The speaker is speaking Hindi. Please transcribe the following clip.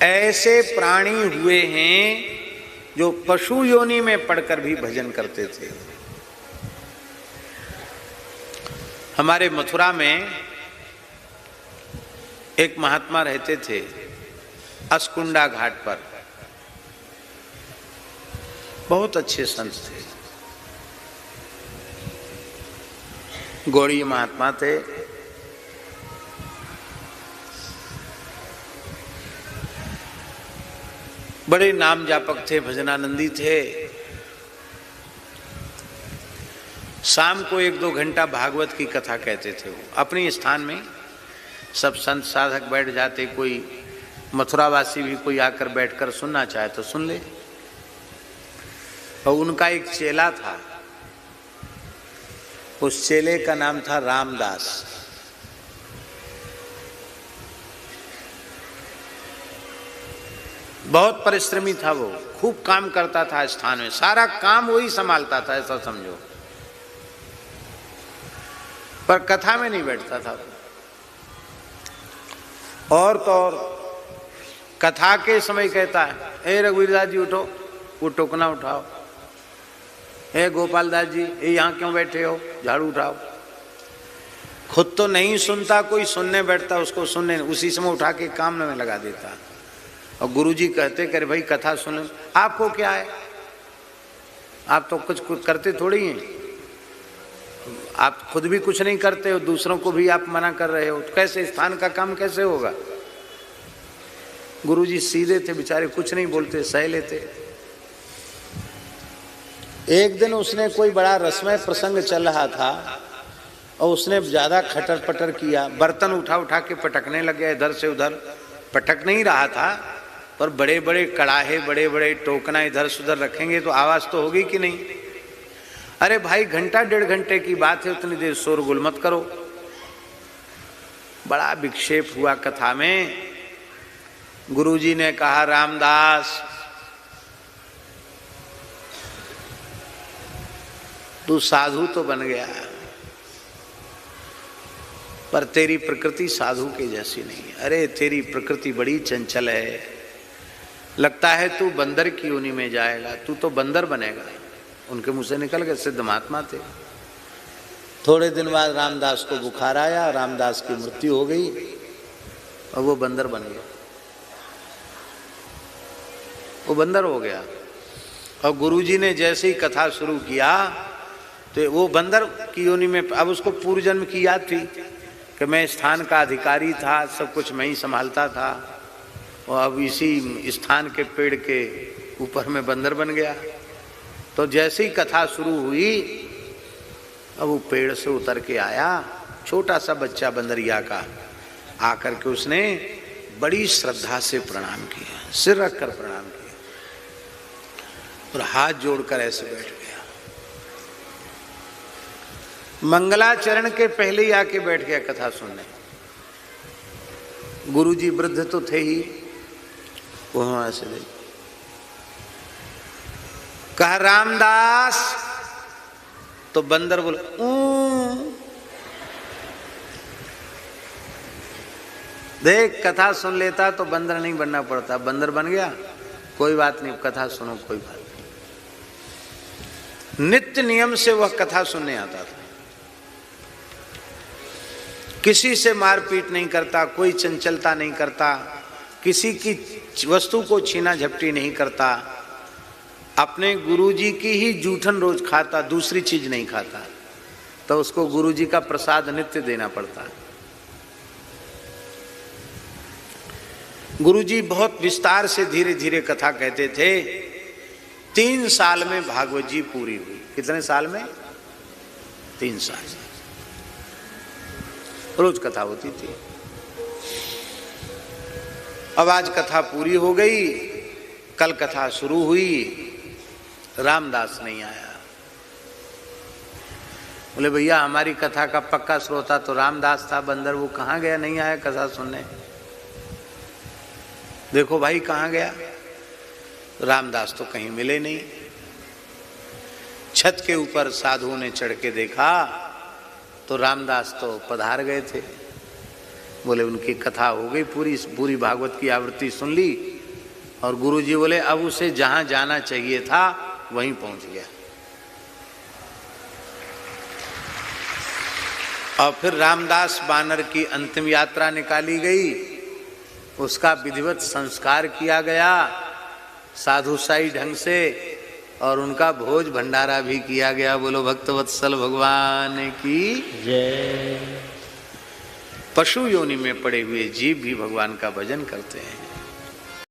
ऐसे प्राणी हुए हैं जो पशु योनि में पड़कर भी भजन करते थे। हमारे मथुरा में एक महात्मा रहते थे अस्कुंडा घाट पर, बहुत अच्छे संत थे, गौड़ी महात्मा थे। बड़े नाम जापक थे, भजनानंदी थे। शाम को 1-2 घंटा भागवत की कथा कहते थे। वो अपने स्थान में सब संत साधक बैठ जाते, कोई मथुरावासी भी कोई आकर बैठकर सुनना चाहे तो सुन ले। और उनका एक चेला था, उस चेले का नाम था रामदास। बहुत परिश्रमी था वो, खूब काम करता था स्थान में, सारा काम वही संभालता था, ऐसा समझो। पर कथा में नहीं बैठता था। और तो और कथा के समय कहता है, ए रघुवीर दास जी उठो, वो टोकना उठाओ। ए गोपाल दास जी, ये यहाँ क्यों बैठे हो, झाड़ू उठाओ। खुद तो नहीं सुनता, कोई सुनने बैठता उसको सुनने, उसी समय उठा के काम में लगा देता। और गुरुजी कहते करे भाई कथा सुन, आपको क्या है, आप तो कुछ करते थोड़ी हैं, आप खुद भी कुछ नहीं करते हो, दूसरों को भी आप मना कर रहे हो, तो कैसे स्थान का काम कैसे होगा। गुरुजी सीधे थे बेचारे, कुछ नहीं बोलते, सह लेते। एक दिन उसने कोई बड़ा रसमय प्रसंग चल रहा था और उसने ज्यादा खटर पटर किया, बर्तन उठा उठा के पटकने लग गया इधर से उधर। पटक नहीं रहा था, पर बड़े बड़े कड़ाहे, बड़े बड़े टोकना इधर से उधर रखेंगे तो आवाज तो होगी कि नहीं। अरे भाई, घंटा 1.5 घंटे की बात है, उतनी देर शोरगुल मत करो। बड़ा विक्षेप हुआ कथा में। गुरुजी ने कहा, रामदास तू साधु तो बन गया, पर तेरी प्रकृति साधु के जैसी नहीं है। अरे तेरी प्रकृति बड़ी चंचल है, लगता है तू बंदर की योनि में जाएगा, तू तो बंदर बनेगा। उनके मुंह से निकल गए, सिद्ध महात्मा थे। थोड़े दिन बाद रामदास को बुखार आया, रामदास की मृत्यु हो गई और वो बंदर बन गया, वो बंदर हो गया। और गुरुजी ने जैसे ही कथा शुरू किया तो वो बंदर की योनि में, अब उसको पूर्व जन्म की याद थी कि मैं स्थान का अधिकारी था, सब कुछ मैं ही संभालता था, और अब इसी स्थान के पेड़ के ऊपर में बंदर बन गया। तो जैसे ही कथा शुरू हुई, अब वो पेड़ से उतर के आया, छोटा सा बच्चा बंदरिया का, आकर के उसने बड़ी श्रद्धा से प्रणाम किया, सिर रखकर प्रणाम किया और हाथ जोड़कर ऐसे बैठ गया। मंगलाचरण के पहले ही आके बैठ गया कथा सुनने। गुरुजी वृद्ध तो थे ही, वो वहां से ले कहा, रामदास। तो बंदर बोला, देख कथा सुन लेता तो बंदर नहीं बनना पड़ता, बंदर बन गया, कोई बात नहीं, कथा सुनो, कोई बात नहीं। नित्य नियम से वह कथा सुनने आता था, किसी से मारपीट नहीं करता, कोई चंचलता नहीं करता, किसी की वस्तु को छीना झपटी नहीं करता, अपने गुरुजी की ही जूठन रोज खाता, दूसरी चीज नहीं खाता। तो उसको गुरुजी का प्रसाद नित्य देना पड़ता। गुरुजी बहुत विस्तार से धीरे धीरे कथा कहते थे। 3 साल में भागवत जी पूरी हुई। कितने साल में? 3 साल। रोज कथा होती थी। अब आज कथा पूरी हो गई, कल कथा शुरू हुई, रामदास नहीं आया। बोले भैया हमारी कथा का पक्का श्रोता तो रामदास था, बंदर, वो कहाँ गया, नहीं आया कथा सुनने। देखो भाई कहाँ गया, रामदास तो कहीं मिले नहीं। छत के ऊपर साधुओं ने चढ़ के देखा तो रामदास तो पधार गए थे। बोले उनकी कथा हो गई पूरी, पूरी भागवत की आवृत्ति सुन ली, और गुरुजी बोले अब उसे जहां जाना चाहिए था वहीं पहुंच गया। और फिर रामदास बानर की अंतिम यात्रा निकाली गई, उसका विधिवत संस्कार किया गया साधुशाही ढंग से, और उनका भोज भंडारा भी किया गया। बोलो भक्तवत्सल भगवान की जय। पशु योनि में पड़े हुए जीव भी भगवान का भजन करते हैं।